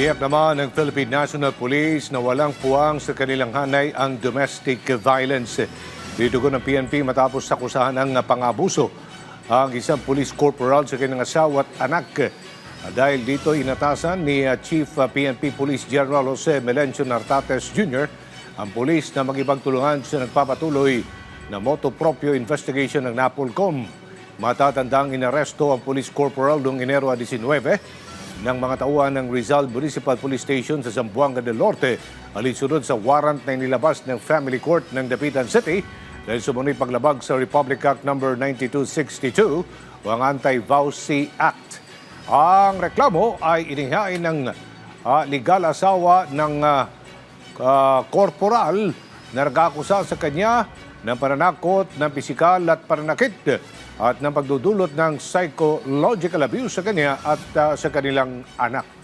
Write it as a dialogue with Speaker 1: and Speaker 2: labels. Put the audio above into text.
Speaker 1: Tiniyak naman ng Philippine National Police na walang puwang sa kanilang hanay ang domestic violence. Ditugon ng PNP matapos sakusahan ng pangabuso ang isang police corporal sa kanyang asawa at anak. Dahil dito inatasan ni Chief PNP Police General Jose Melencio Nartates Jr. ang police na magipagtulungan sa nagpapatuloy na motu proprio investigation ng NAPOLCOM. Matatandang inaresto ang police corporal noong Enero 19 ng mga tauhan ng Rizal Municipal Police Station sa Zamboanga del Norte alinsunod sa warrant na inilabas ng Family Court ng Dapitan City dahil sumunod paglabag sa Republic Act No. 9262 o ang Anti-Vowsy Act. Ang reklamo ay inihain ng legal asawa ng korporal na nag-akusa sa kanya ng pananakot ng pisikal at pananakit at ng pagdudulot ng psychological abuse sa kanya at sa kanilang anak.